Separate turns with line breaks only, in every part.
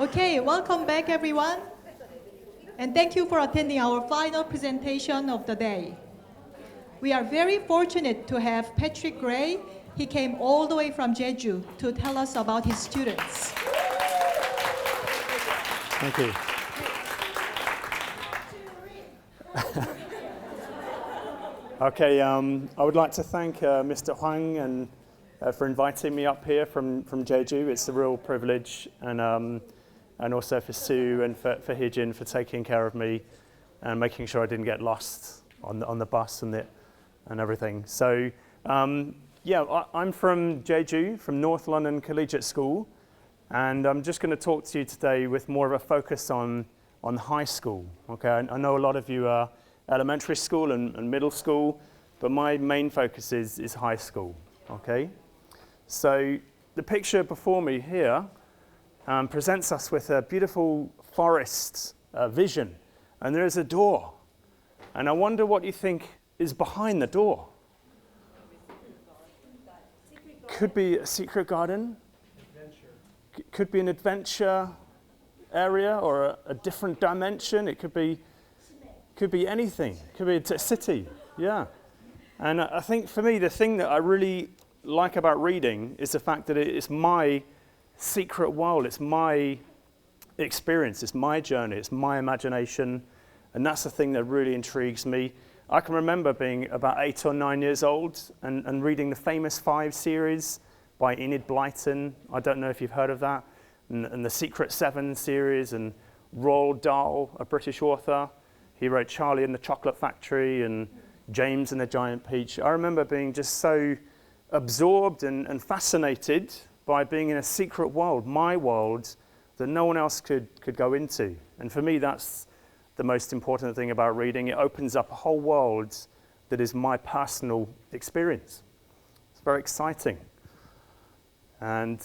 Okay, welcome back everyone. And thank you for attending our final presentation of the day. We are very fortunate to have Patrick Gray. He came all the way from Jeju to tell us about his students.
Thank you. Okay, I would like to thank Mr. Huang and for inviting me up here from Jeju. It's a real privilege, and also for Sue and for Hee-jin for taking care of me and making sure I didn't get lost on the bus and everything. So yeah, I'm from Jeju, from North London Collegiate School, and I'm just going to talk to you today with more of a focus on high school. Okay, I know a lot of you are elementary school and middle school, but my main focus is high school. Okay, so the picture before me here presents us with a beautiful forest vision, and there is a door, and I wonder what you think is behind the door. Could be a secret garden, could be an adventure area or a different dimension. It could be anything. It could be a city, yeah. And I think for me, the thing that I really like about reading is the fact that it's my secret world. It's my experience. It's my journey. It's my imagination. And that's the thing that really intrigues me. I can remember being about 8 or 9 years old and reading the famous 5 series by Enid Blyton. I don't know if you've heard of that. And the Secret 7 series, and Roald Dahl, a British author. He wrote Charlie and the Chocolate Factory and James and the Giant Peach. I remember being just so absorbed and fascinated by being in a secret world, my world, that no one else could go into. And for me, that's the most important thing about reading. It opens up a whole world that is my personal experience. It's very exciting. And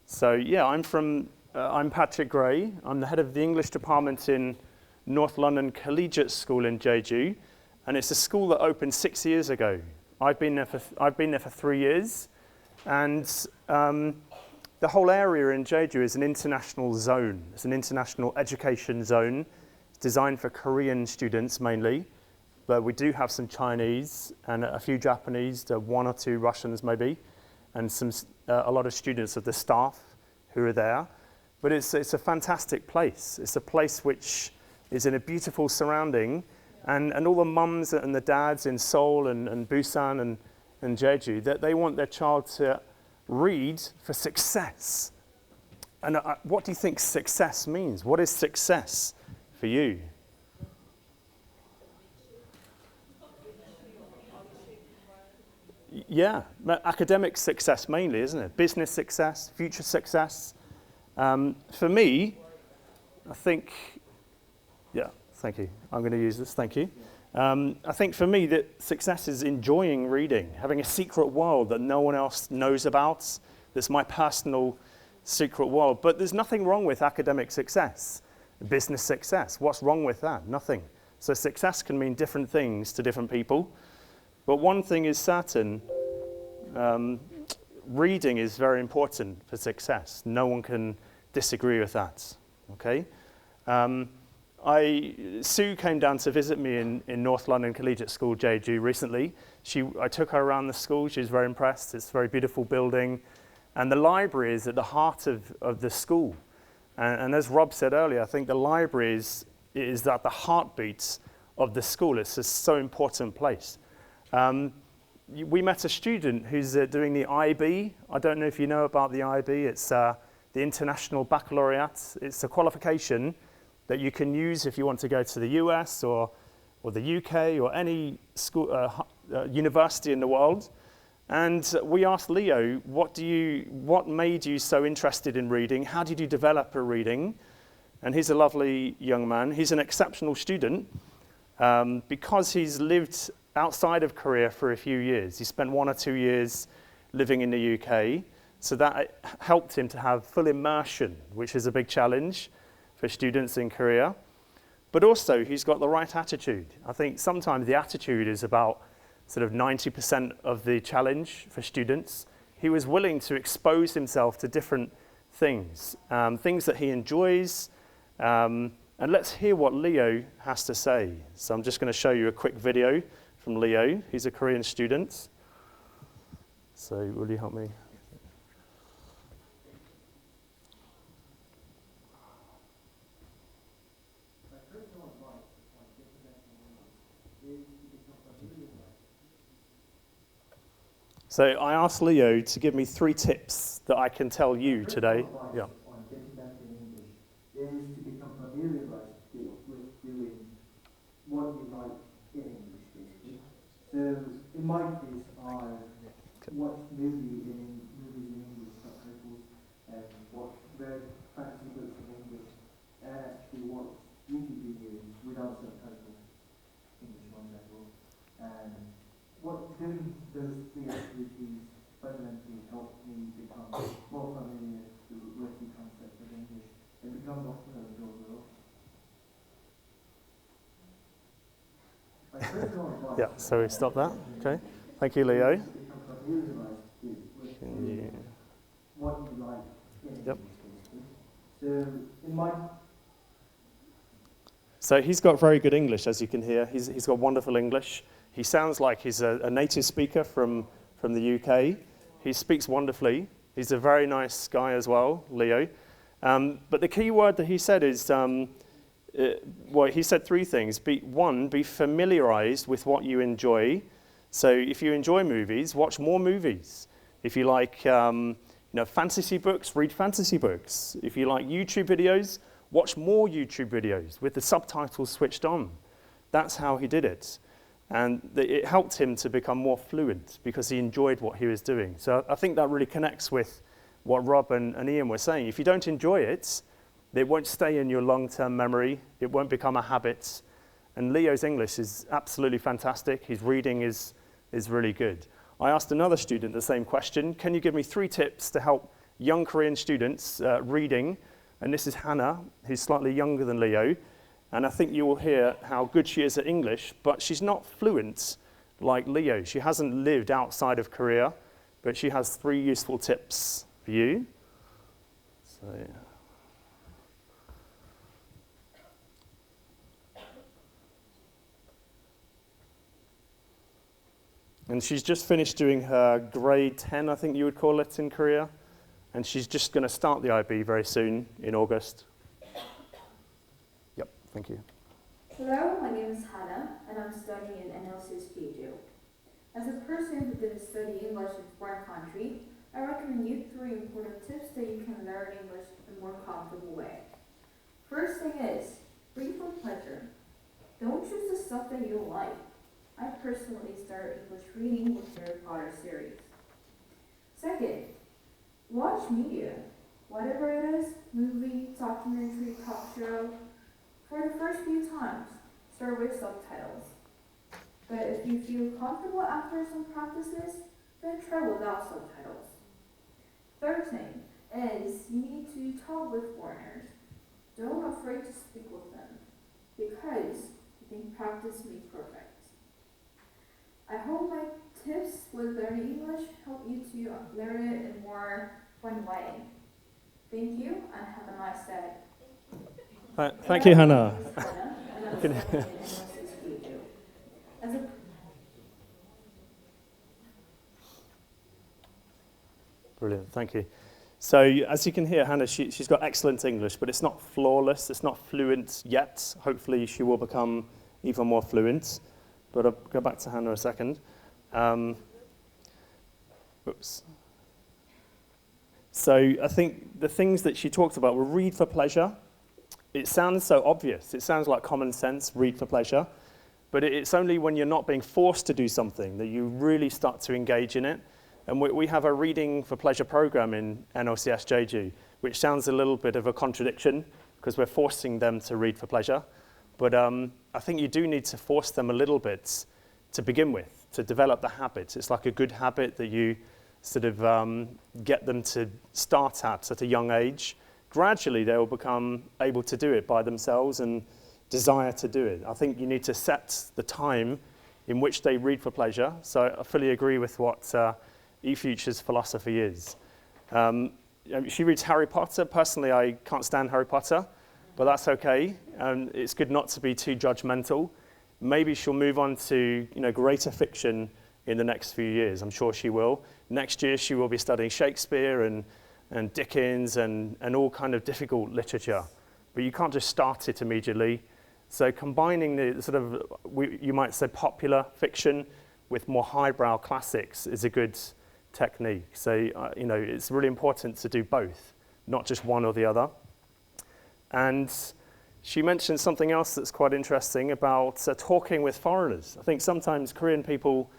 so yeah, I'm Patrick Gray. I'm the head of the English department in North London Collegiate School in Jeju, and it's a school that opened 6 years ago. I've been there for 3 years, and the whole area in Jeju is an international zone. It's an international education zone. It's designed for Korean students mainly, but we do have some Chinese and a few Japanese, 1 or 2 Russians maybe, and a lot of students of the staff who are there. But it's a fantastic place. It's a place which is in a beautiful surrounding, and all the mums and the dads in Seoul and Busan and Jeju, that they want their child to read for success. And what do you think success means? What is success for you? Yeah, academic success mainly, isn't it? Business success, future success. For me, I think, yeah, thank you. I'm going to use this, thank you. I think for me that success is enjoying reading, having a secret world that no one else knows about. That's my personal secret world. But there's nothing wrong with academic success, business success. What's wrong with that? Nothing. So success can mean different things to different people. But one thing is certain, reading is very important for success. No one can disagree with that, okay? Sue came down to visit me in North London Collegiate School, Jeju, recently. I took her around the school. She was very impressed. It's a very beautiful building. And the library is at the heart of the school. And as Rob said earlier, I think the library is at the heartbeat of the school. It's a so important place. We met a student who's doing the IB. I don't know if you know about the IB. It's the International Baccalaureate. It's a qualification that you can use if you want to go to the US or the UK or any school, university in the world. And we asked Leo, what made you so interested in reading? How did you develop a reading? And he's a lovely young man. He's an exceptional student because he's lived outside of Korea for a few years. He spent 1 or 2 years living in the UK. So that helped him to have full immersion, which is a big challenge for students in Korea. But also, he's got the right attitude. I think sometimes the attitude is about sort of 90% of the challenge for students. He was willing to expose himself to different things, things that he enjoys. And let's hear what Leo has to say. So I'm just going to show you a quick video from Leo. He's a Korean student. So will you help me? So I asked Leo to give me 3 tips that I can tell you today. Yeah.
On getting back in English is to become familiarized with doing what you like in English, basically. So in my case, I watch movies in English subtitles and read fantasy books in English, and actually watch YouTube videos without subtitles, English ones as well. And doing those 3 activities fundamentally helped me become more familiar with the concept of English and become more fluent overall. My personal advice.
Yeah, so we stop that. Okay. Thank you, Leo.
Become familiarized with what you like in English, basically. So in my
So he's got very good English, as you can hear. He's got wonderful English. He sounds like he's a native speaker from the UK. He speaks wonderfully. He's a very nice guy as well, Leo. But the key word that he said is, he said 3 things. Be familiarized with what you enjoy. So if you enjoy movies, watch more movies. If you like fantasy books, read fantasy books. If you like YouTube videos, watch more YouTube videos with the subtitles switched on. That's how he did it. And it helped him to become more fluent because he enjoyed what he was doing. So I think that really connects with what Rob and Ian were saying. If you don't enjoy it, it won't stay in your long-term memory. It won't become a habit. And Leo's English is absolutely fantastic. His reading is really good. I asked another student the same question. Can you give me 3 tips to help young Korean students reading? And this is Hannah, who's slightly younger than Leo. And I think you will hear how good she is at English, but she's not fluent like Leo. She hasn't lived outside of Korea, but she has 3 useful tips for you. So, and she's just finished doing her grade 10, I think you would call it in Korea. And she's just going to start the IB very soon in August. Thank you.
Hello, my name is Hannah, and I'm studying in NLC's Jeju. As a person who didn't study English in a foreign country, I recommend you 3 important tips that you can learn English in a more comfortable way. First thing is, read for pleasure. Don't choose the stuff that you don't like. I personally started English reading with Harry Potter series. Second, watch media. Whatever it is, movie, documentary, talk show. For the first few times, start with subtitles. But if you feel comfortable after some practices, then try without subtitles. Third thing is you need to talk with foreigners. Don't be afraid to speak with them, because I think practice makes perfect. I hope my tips with learning English help you to learn it in a more fun way. Thank you, and have a nice day.
Thank you, Hannah. Brilliant, thank you. So as you can hear, Hannah, she's got excellent English, but it's not flawless, it's not fluent yet. Hopefully she will become even more fluent. But I'll go back to Hannah a second. Oops. So I think the things that she talked about were read for pleasure. It sounds so obvious. It sounds like common sense, read for pleasure. But it's only when you're not being forced to do something that you really start to engage in it. And we have a reading for pleasure program in NLCS Jeju, which sounds a little bit of a contradiction because we're forcing them to read for pleasure. But I think you do need to force them a little bit to begin with, to develop the habit. It's like a good habit that you sort of get them to start at a young age. Gradually, they will become able to do it by themselves and desire to do it. I think you need to set the time in which they read for pleasure. So I fully agree with what eFuture's philosophy is. she reads Harry Potter. Personally, I can't stand Harry Potter, but that's okay. It's good not to be too judgmental. Maybe she'll move on to greater fiction in the next few years. I'm sure she will. Next year, she will be studying Shakespeare and Dickens and all kind of difficult literature. But you can't just start it immediately. So combining the sort of, you might say, popular fiction with more highbrow classics is a good technique. So, it's really important to do both, not just one or the other. And she mentioned something else that's quite interesting about talking with foreigners. I think sometimes Korean people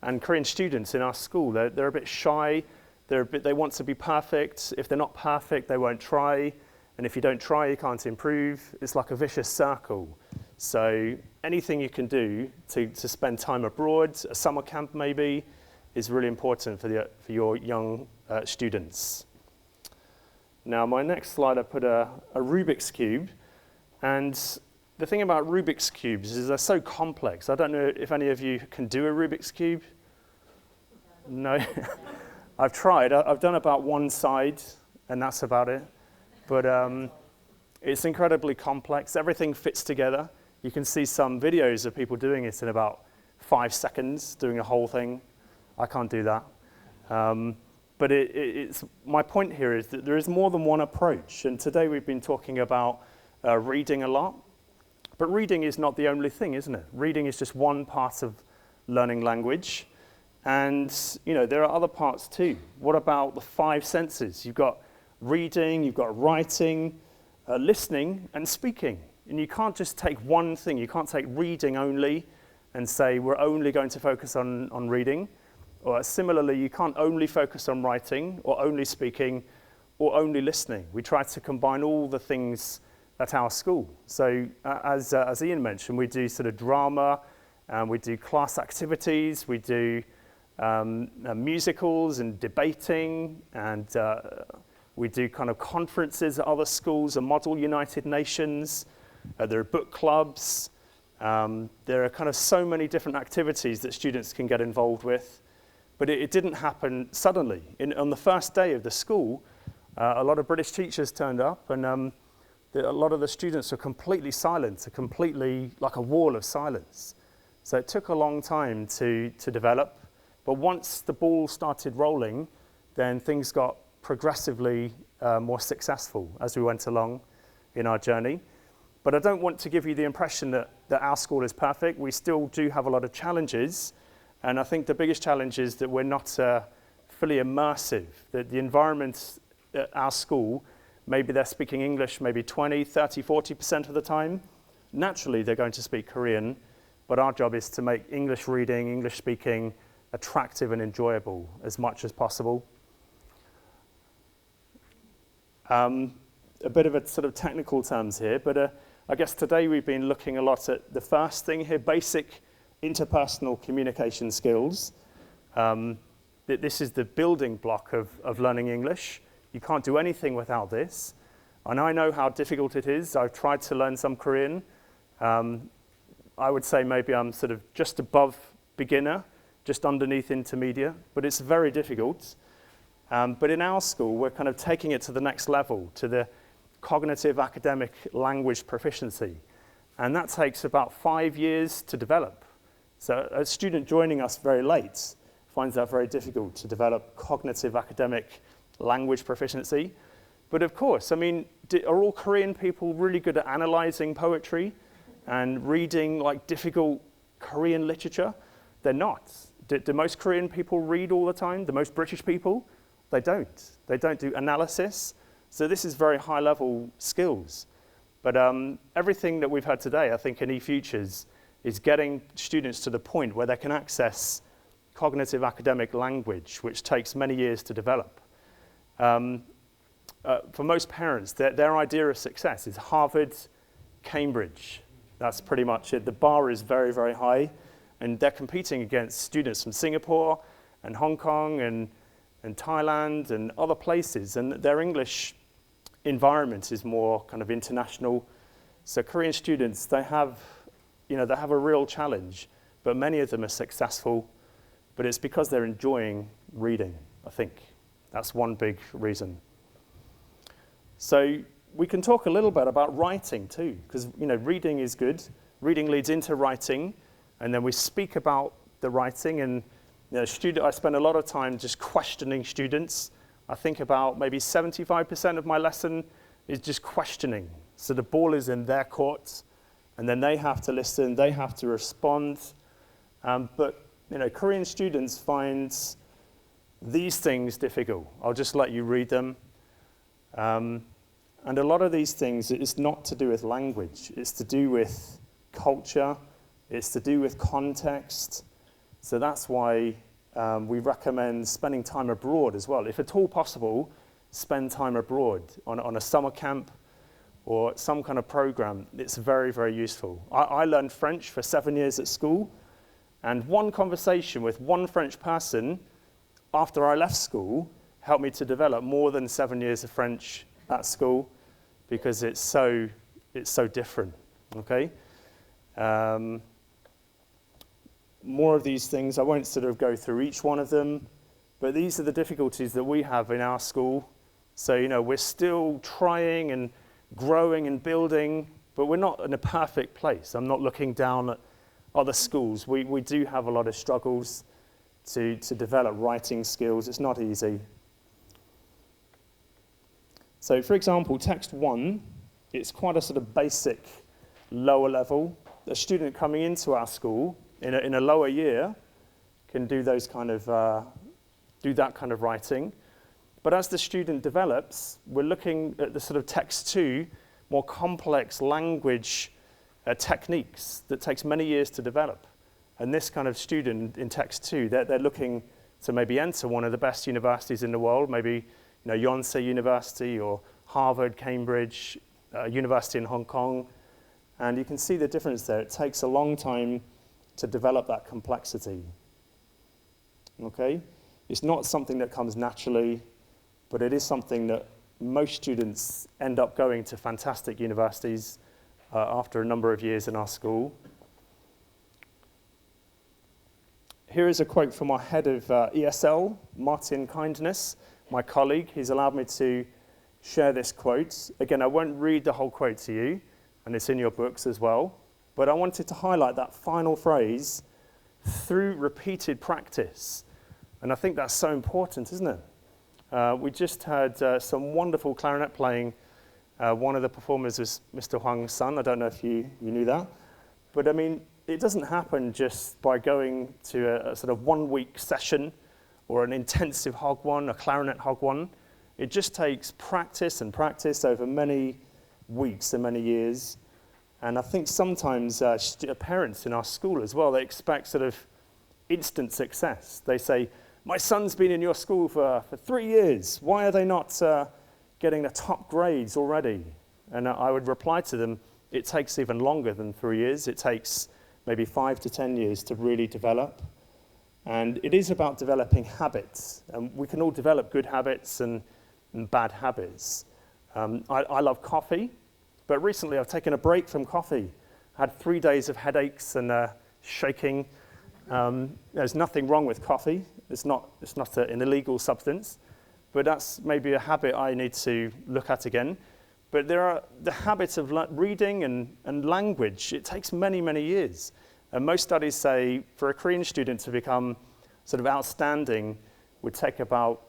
and Korean students in our school, they're a bit shy. They want to be perfect. If they're not perfect, they won't try. And if you don't try, you can't improve. It's like a vicious circle. So anything you can do to spend time abroad, a summer camp maybe, is really important for your young students. Now, my next slide, I put a Rubik's Cube. And the thing about Rubik's Cubes is they're so complex. I don't know if any of you can do a Rubik's Cube. No? I've tried. I've done about one side, and that's about it. But it's incredibly complex. Everything fits together. You can see some videos of people doing it in about 5 seconds, doing a whole thing. I can't do that. But it's my point here is that there is more than one approach. And today we've been talking about reading a lot. But reading is not the only thing, isn't it? Reading is just one part of learning language. And, there are other parts too. What about the 5 senses? You've got reading, you've got writing, listening, and speaking. And you can't just take one thing. You can't take reading only and say we're only going to focus on reading. Or similarly, you can't only focus on writing or only speaking or only listening. We try to combine all the things at our school. So as Ian mentioned, we do sort of drama, we do class activities, we do musicals and debating, and we do kind of conferences at other schools, a Model United Nations. There are book clubs. There are kind of so many different activities that students can get involved with. But it didn't happen suddenly. On the first day of the school, a lot of British teachers turned up, and a lot of the students were completely silent, completely like a wall of silence. So it took a long time to develop. But once the ball started rolling, then things got progressively more successful as we went along in our journey. But I don't want to give you the impression that our school is perfect. We still do have a lot of challenges. And I think the biggest challenge is that we're not fully immersive, that the environment at our school, maybe they're speaking English maybe 20, 30, 40% of the time. Naturally, they're going to speak Korean, but our job is to make English reading, English speaking attractive and enjoyable as much as possible. A bit of a sort of technical terms here, but I guess today we've been looking a lot at the first thing here, basic interpersonal communication skills. This is the building block of learning English. You can't do anything without this. And I know how difficult it is. I've tried to learn some Korean. I would say maybe I'm sort of just above beginner, just underneath intermediate, but it's very difficult. But in our school, we're kind of taking it to the next level, to the cognitive academic language proficiency. And that takes about 5 years to develop. So a student joining us very late finds that very difficult to develop cognitive academic language proficiency. But of course, I mean, are all Korean people really good at analyzing poetry and reading like difficult Korean literature? They're not. Do most Korean people read all the time? Do most British people? They don't. They don't do analysis. So this is very high level skills. But everything that we've had today, I think in eFutures, is getting students to the point where they can access cognitive academic language, which takes many years to develop. For most parents, their idea of success is Harvard, Cambridge. That's pretty much it. The bar is very, very high, and they're competing against students from Singapore and Hong Kong and Thailand and other places, and their English environment is more kind of international. So Korean students, they have a real challenge, but many of them are successful, but it's because they're enjoying reading, I think. That's one big reason. So we can talk a little bit about writing too, because reading is good. Reading leads into writing, and then we speak about the writing. And I spend a lot of time just questioning students. I think about maybe 75% of my lesson is just questioning. So the ball is in their court, and then they have to listen, they have to respond. But Korean students find these things difficult. I'll just let you read them. And a lot of these things, it's not to do with language. It's to do with culture. It's to do with context. So that's why we recommend spending time abroad as well. If at all possible, spend time abroad on a summer camp or some kind of program. It's very, very useful. I learned French for 7 years at school, and one conversation with one French person after I left school helped me to develop more than 7 years of French at school, because it's so different. Okay. More of these things. I won't sort of go through each one of them, but these are the difficulties that we have in our school. So we're still trying and growing and building, but we're not in a perfect place. I'm not looking down at other schools. We do have a lot of struggles to develop writing skills. It's not easy. So for example, text 1, it's quite a sort of basic lower level. A student coming into our school in a lower year can do that kind of writing. But as the student develops, we're looking at the sort of text 2, more complex language techniques that takes many years to develop. And this kind of student in text 2, they're looking to maybe enter one of the best universities in the world, maybe Yonsei University or Harvard, Cambridge, University in Hong Kong. And you can see the difference there. It takes a long time to develop that complexity. Okay? It's not something that comes naturally, but it is something that most students end up going to fantastic universities after a number of years in our school. Here is a quote from our head of ESL, Martin Kindness, my colleague. He's allowed me to share this quote. Again, I won't read the whole quote to you, and it's in your books as well. But I wanted to highlight that final phrase, through repeated practice. And I think that's so important, isn't it? We just had some wonderful clarinet playing. One of the performers was Mr. Huang's son. I don't know if you knew that. But I mean, it doesn't happen just by going to a sort of 1 week session or an intensive Hagwon, a clarinet Hagwon. It just takes practice and practice over many weeks and many years. And I think sometimes parents in our school as well, they expect sort of instant success. They say, my son's been in your school for 3 years. Why are they not getting the top grades already? And I would reply to them, it takes even longer than 3 years. It takes maybe 5 to 10 years to really develop. And it is about developing habits. And we can all develop good habits and bad habits. I love coffee. But recently, I've taken a break from coffee. I had 3 days of headaches and shaking. There's nothing wrong with coffee. It's not an illegal substance. But that's maybe a habit I need to look at again. But there are the habits of reading and language. It takes many, many years. And most studies say for a Korean student to become sort of outstanding would take about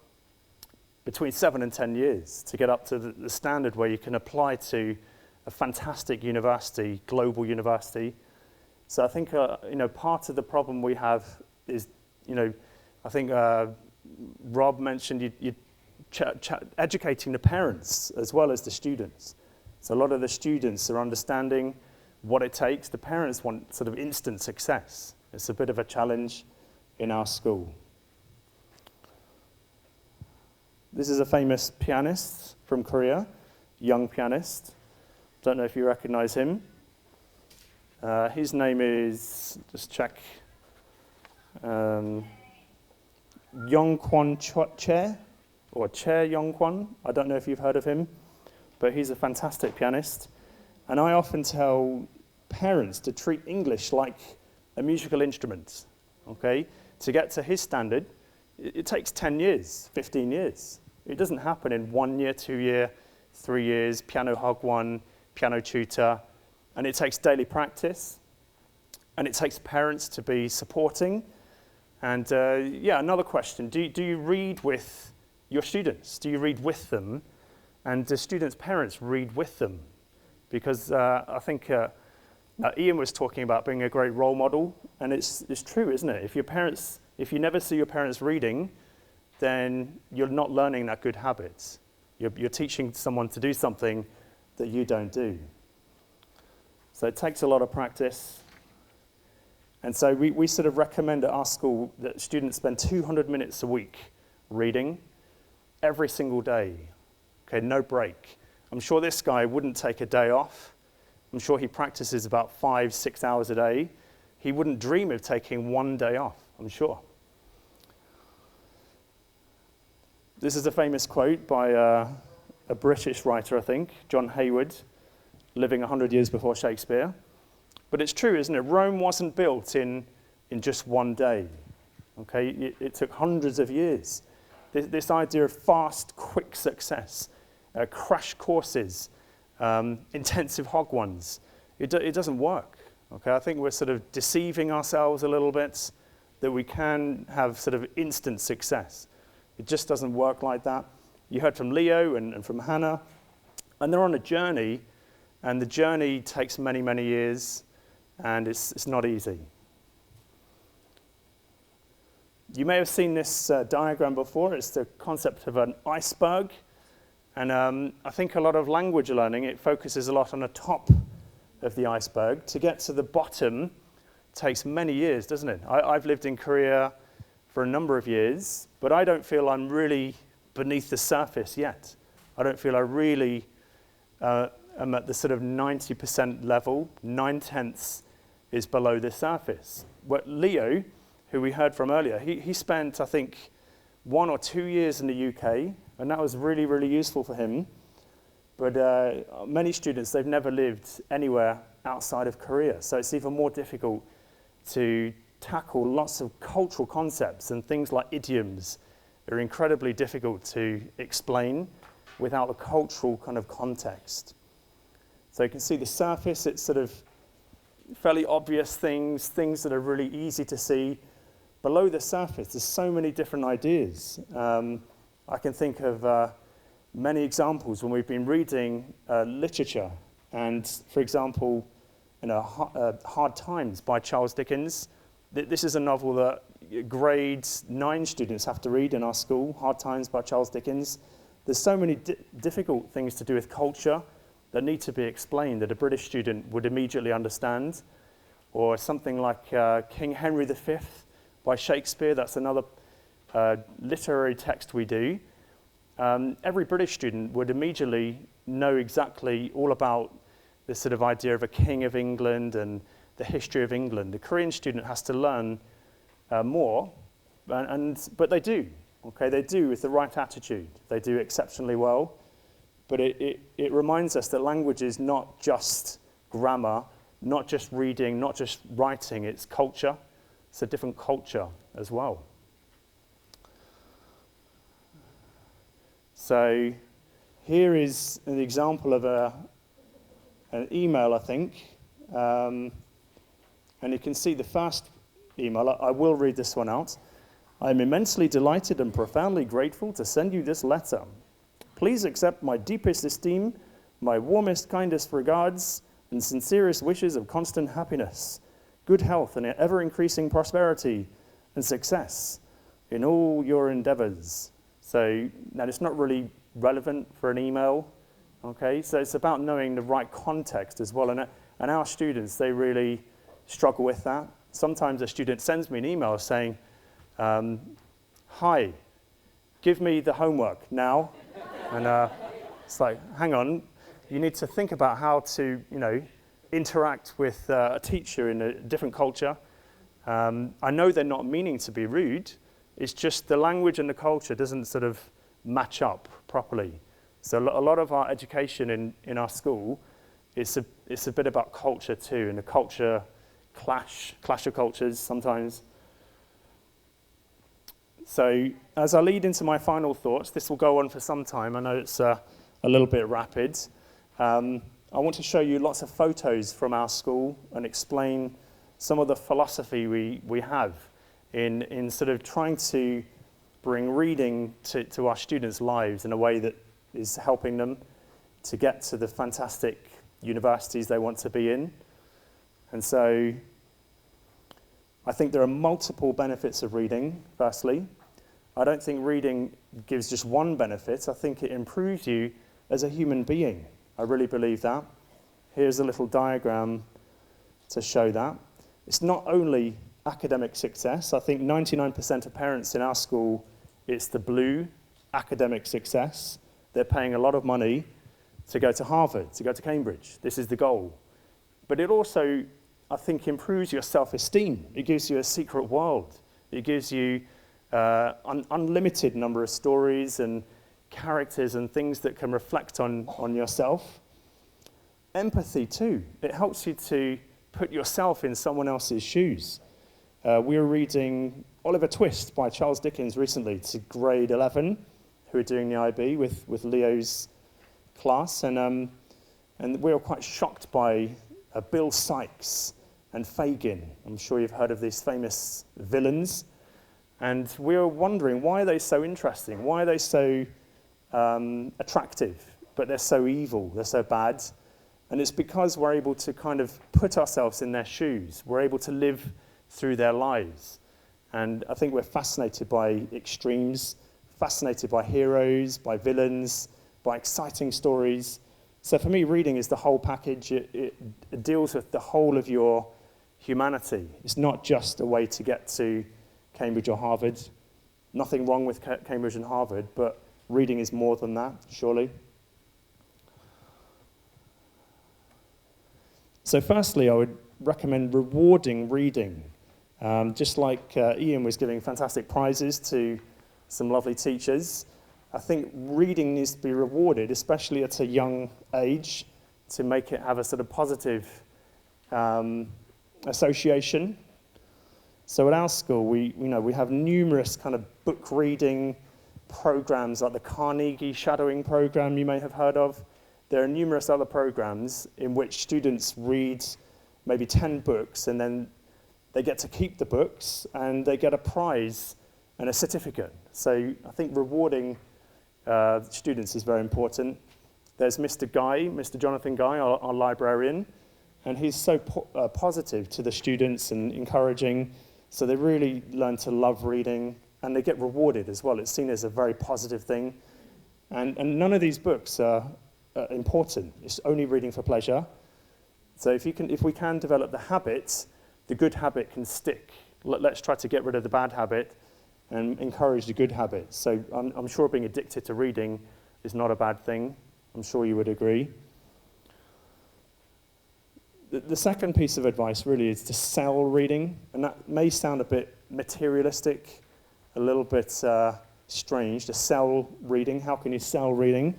between 7 and 10 years to get up to the standard where you can apply to a fantastic university, global university. So I think, part of the problem we have is, I think Rob mentioned you educating the parents as well as the students. So a lot of the students are understanding what it takes. The parents want sort of instant success. It's a bit of a challenge in our school. This is a famous pianist from Korea, young pianist. Don't know if you recognize him. His name is, just check, Yongkwon Che, or Che Yongkwon. I don't know if you've heard of him, but he's a fantastic pianist. And I often tell parents to treat English like a musical instrument, okay? To get to his standard, it takes 10 years, 15 years. It doesn't happen in 1 year, 2 year, 3 years, piano hog 1, piano tutor, and it takes daily practice, and it takes parents to be supporting. And yeah, another question, do you read with your students? Do you read with them? And do students' parents read with them? Because I think Ian was talking about being a great role model, and it's true, isn't it? If you never see your parents reading, then you're not learning that good habits. You're teaching someone to do something that you don't do. So it takes a lot of practice. And so we sort of recommend at our school that students spend 200 minutes a week reading every single day. Okay, no break. I'm sure this guy wouldn't take a day off. I'm sure he practices about 5-6 hours a day. He wouldn't dream of taking one day off, I'm sure. This is a famous quote by a British writer, I think, John Hayward, living 100 years before Shakespeare. But it's true, isn't it? Rome wasn't built in just one day. Okay, it took hundreds of years. This idea of fast, quick success, crash courses, intensive hog ones, it doesn't work. Okay, I think we're sort of deceiving ourselves a little bit that we can have sort of instant success. It just doesn't work like that. You heard from Leo and from Hannah, and they're on a journey, and the journey takes many, many years, and it's not easy. You may have seen this diagram before. It's the concept of an iceberg, and I think a lot of language learning, it focuses a lot on the top of the iceberg. To get to the bottom takes many years, doesn't it? I've lived in Korea for a number of years, but I don't feel I'm really beneath the surface yet. I don't feel I really am at the sort of 90% level. 9/10 is below the surface. What Leo, who we heard from earlier, he spent, I think, 1 or 2 years in the UK, and that was really, really useful for him. But many students, they've never lived anywhere outside of Korea, so it's even more difficult to tackle lots of cultural concepts, and things like idioms are incredibly difficult to explain without a cultural kind of context. So you can see the surface, it's sort of fairly obvious things that are really easy to see. Below the surface, there's so many different ideas. I can think of many examples when we've been reading literature, and for example, Hard Times by Charles Dickens. This is a novel that grade 9 students have to read in our school, Hard Times by Charles Dickens. There's so many difficult things to do with culture that need to be explained that a British student would immediately understand. Or something like King Henry V by Shakespeare, that's another literary text we do. Every British student would immediately know exactly all about this sort of idea of a king of England and the history of England. The Korean student has to learn more, but they do. Okay, they do with the right attitude. They do exceptionally well. But it reminds us that language is not just grammar, not just reading, not just writing, it's culture. It's a different culture as well. So here is an example of an email, I think. And you can see the first email. I will read this one out. I'm immensely delighted and profoundly grateful to send you this letter. Please accept my deepest esteem, my warmest, kindest regards, and sincerest wishes of constant happiness, good health, and ever-increasing prosperity and success in all your endeavors. So now it's not really relevant for an email, okay? So it's about knowing the right context as well. And our students, they really struggle with that. Sometimes a student sends me an email saying, hi, give me the homework now. And it's like, hang on, you need to think about how to, interact with a teacher in a different culture. I know they're not meaning to be rude. It's just the language and the culture doesn't sort of match up properly. So a lot of our education in our school, it's a bit about culture too, and a culture clash of cultures sometimes. So as I lead into my final thoughts, this will go on for some time. I know it's a little bit rapid. I want to show you lots of photos from our school and explain some of the philosophy we have in sort of trying to bring reading to our students' lives in a way that is helping them to get to the fantastic universities they want to be in. And so I think there are multiple benefits of reading, firstly. I don't think reading gives just one benefit. I think it improves you as a human being. I really believe that. Here's a little diagram to show that. It's not only academic success. I think 99% of parents in our school, it's the blue academic success. They're paying a lot of money to go to Harvard, to go to Cambridge. This is the goal. But it also, I think, improves your self-esteem. It gives you a secret world. It gives you unlimited number of stories and characters and things that can reflect on yourself. Empathy too. It helps you to put yourself in someone else's shoes. We were reading Oliver Twist by Charles Dickens recently to grade 11, who are doing the IB with Leo's class, and we were quite shocked by Bill Sikes and Fagin. I'm sure you've heard of these famous villains. And we were wondering, why are they so interesting? Why are they so attractive, but they're so evil, they're so bad? And it's because we're able to kind of put ourselves in their shoes. We're able to live through their lives. And I think we're fascinated by extremes, fascinated by heroes, by villains, by exciting stories. So for me, reading is the whole package. It deals with the whole of your humanity. It's not just a way to get to Cambridge or Harvard. Nothing wrong with Cambridge and Harvard, but reading is more than that, surely. So firstly, I would recommend rewarding reading. Just like Ian was giving fantastic prizes to some lovely teachers, I think reading needs to be rewarded, especially at a young age, to make it have a sort of positive association. So at our school, we have numerous kind of book reading programs, like the Carnegie Shadowing Program you may have heard of. There are numerous other programs in which students read maybe 10 books, and then they get to keep the books, and they get a prize and a certificate. So I think rewarding students is very important. There's Mr. Jonathan Guy, our librarian, and he's so positive to the students and encouraging, so they really learn to love reading, and they get rewarded as well. It's seen as a very positive thing. And none of these books are important. It's only reading for pleasure. So if we can develop the habit, the good habit can stick. Let's try to get rid of the bad habit and encourage the good habit. So I'm sure being addicted to reading is not a bad thing. I'm sure you would agree. The second piece of advice really is to sell reading, and that may sound a bit materialistic, a little bit strange, to sell reading. How can you sell reading?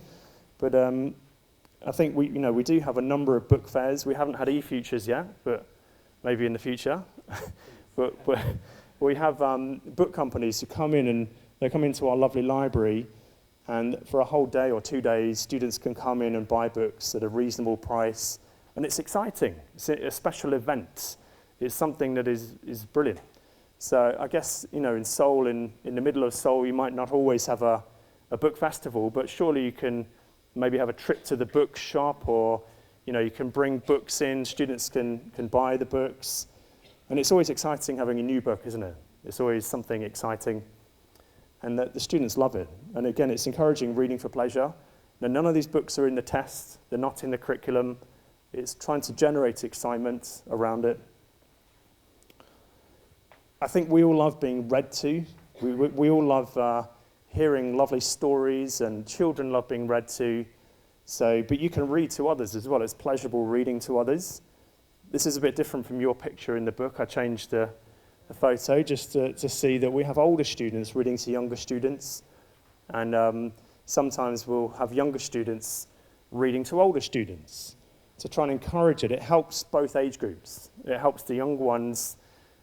But I think we do have a number of book fairs. We haven't had e-futures yet, but maybe in the future. but we have book companies who come in, and they come into our lovely library, and for a whole day or 2 days, students can come in and buy books at a reasonable price. And it's exciting. It's a special event. It's something that is brilliant. So I guess, in Seoul, in the middle of Seoul, you might not always have a book festival, but surely you can maybe have a trip to the book shop, or you can bring books in, students can buy the books. And it's always exciting having a new book, isn't it? It's always something exciting. And the students love it. And again, it's encouraging reading for pleasure. Now, none of these books are in the test. They're not in the curriculum. It's trying to generate excitement around it. I think we all love being read to. We all love hearing lovely stories, and children love being read to. But you can read to others as well. It's pleasurable reading to others. This is a bit different from your picture in the book. I changed the photo just to see that we have older students reading to younger students. And sometimes we'll have younger students reading to older students. To try and encourage it, it helps both age groups. It helps the young ones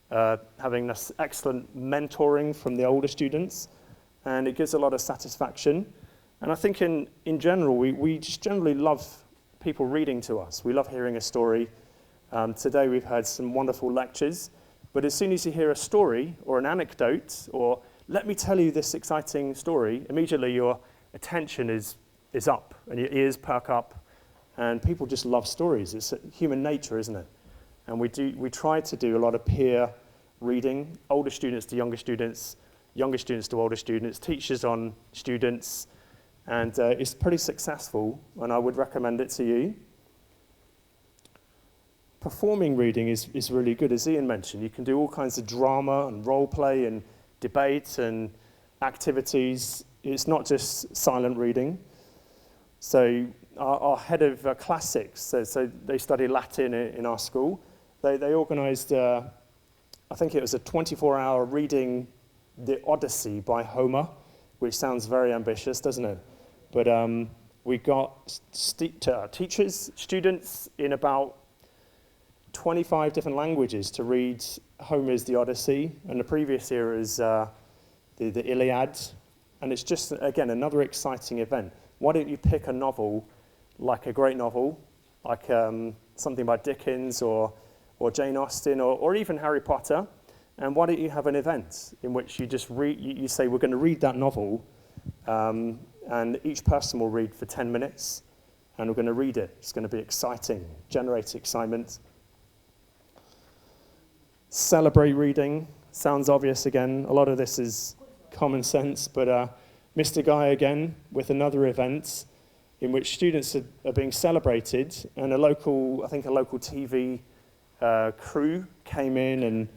having this excellent mentoring from the older students, and it gives a lot of satisfaction. And I think in general, we just generally love people reading to us. We love hearing a story. Today we've heard some wonderful lectures, but as soon as you hear a story or an anecdote or let me tell you this exciting story, immediately your attention is up and your ears perk up, and people just love stories. It's human nature, isn't it? And we try to do a lot of peer reading, older students to younger students to older students, teachers on students, and it's pretty successful, and I would recommend it to you. Performing reading is really good, as Ian mentioned. You can do all kinds of drama and role play and debate and activities. It's not just silent reading. So our head of classics, so they study Latin in our school, they organised, I think it was a 24-hour reading the Odyssey by Homer, which sounds very ambitious, doesn't it? But we got teachers, students in about 25 different languages to read Homer's The Odyssey, and the previous year is the Iliad. And it's just, again, another exciting event. Why don't you pick a novel, like a great novel, like something by Dickens or Jane Austen or even Harry Potter, and why don't you have an event in which you just you say, we're going to read that novel, and each person will read for 10 minutes, and we're going to read it. It's going to be exciting, generate excitement. Celebrate reading. Sounds obvious again. A lot of this is common sense, but Mr. Guy again with another event in which students are being celebrated, and I think a local TV crew came in, and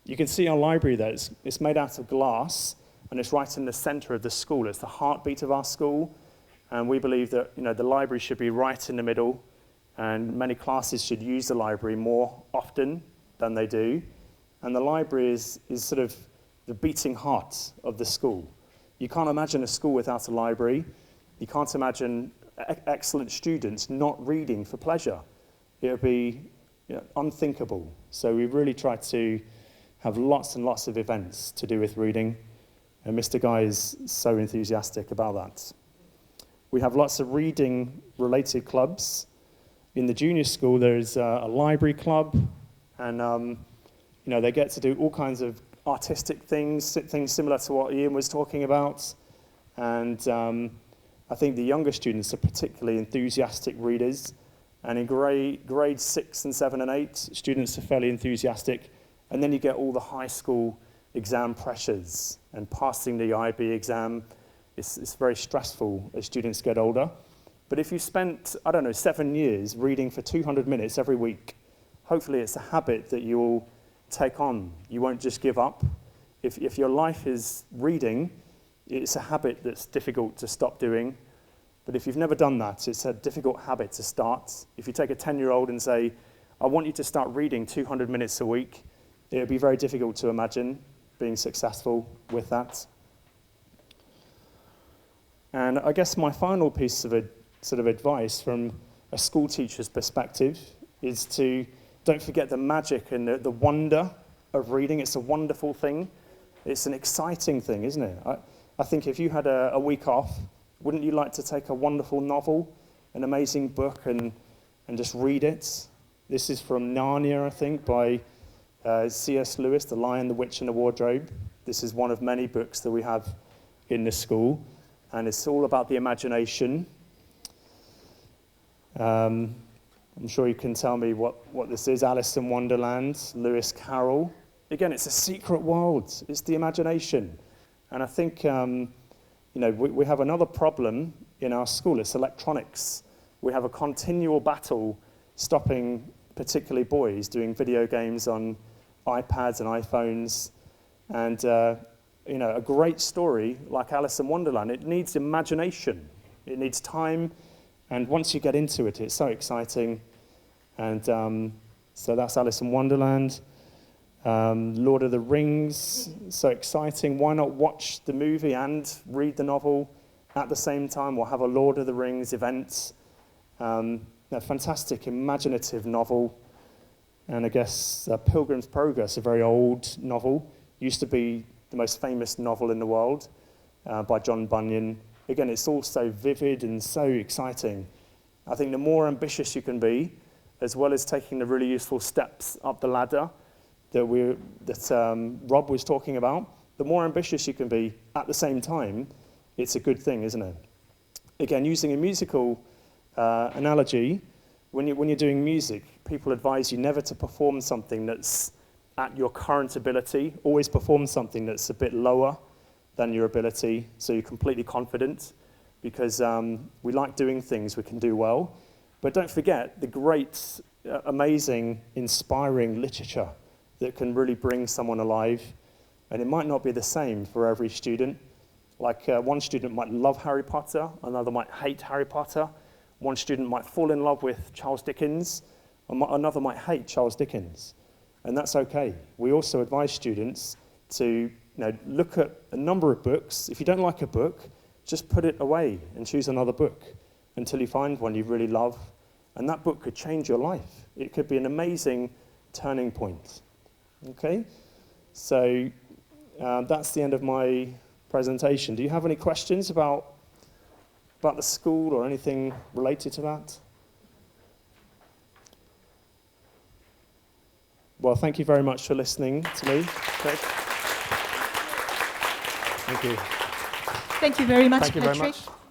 you can see our library there. It's made out of glass, and it's right in the center of the school. It's the heartbeat of our school, and we believe that the library should be right in the middle, and many classes should use the library more often than they do. And the library is sort of the beating heart of the school. You can't imagine a school without a library. You can't imagine excellent students not reading for pleasure. It would be unthinkable. So we really try to have lots and lots of events to do with reading, and Mr. Guy is so enthusiastic about that. We have lots of reading-related clubs. In the junior school, there's a library club, and they get to do all kinds of artistic things similar to what Ian was talking about. And I think the younger students are particularly enthusiastic readers. And in grades 6 and 7 and 8, students are fairly enthusiastic. And then you get all the high school exam pressures, and passing the IB exam it's very stressful as students get older. But if you spent, 7 years reading for 200 minutes every week, hopefully it's a habit that you'll take on. You won't just give up. If your life is reading, it's a habit that's difficult to stop doing. But if you've never done that, it's a difficult habit to start. If you take a 10-year-old and say, I want you to start reading 200 minutes a week, it would be very difficult to imagine being successful with that. And I guess my final piece of sort of advice from a school teacher's perspective is to don't forget the magic and the wonder of reading. It's a wonderful thing. It's an exciting thing, isn't it? I think if you had a week off, wouldn't you like to take a wonderful novel, an amazing book, and just read it? This is from Narnia, I think, by C.S. Lewis, The Lion, the Witch, and the Wardrobe. This is one of many books that we have in the school, and it's all about the imagination. I'm sure you can tell me what this is. Alice in Wonderland, Lewis Carroll. Again, it's a secret world. It's the imagination. And I think, we have another problem in our school. It's electronics. We have a continual battle stopping particularly boys doing video games on iPads and iPhones. And, a great story like Alice in Wonderland, it needs imagination. It needs time. And once you get into it, it's so exciting. And so that's Alice in Wonderland. Lord of the Rings, so exciting. Why not watch the movie and read the novel at the same time? We'll have a Lord of the Rings event. A fantastic, imaginative novel. And I guess Pilgrim's Progress, a very old novel, used to be the most famous novel in the world by John Bunyan. again, it's all so vivid and so exciting. I think the more ambitious you can be, as well as taking the really useful steps up the ladder that Rob was talking about, the more ambitious you can be at the same time, it's a good thing, isn't it? Again, using a musical analogy, when you're doing music, people advise you never to perform something that's at your current ability. Always perform something that's a bit lower than your ability, so you're completely confident, because we like doing things we can do well. But don't forget the great, amazing, inspiring literature that can really bring someone alive. And it might not be the same for every student. Like one student might love Harry Potter, another might hate Harry Potter. One student might fall in love with Charles Dickens, another might hate Charles Dickens. And that's okay. We also advise students to look at a number of books. If you don't like a book, just put it away and choose another book until you find one you really love. And that book could change your life. It could be an amazing turning point. Okay? So that's the end of my presentation. Do you have any questions about the school or anything related to that? Well, thank you very much for listening to me. Craig. Thank you.
Thank you very much,
Thank you very
Patrick.
much.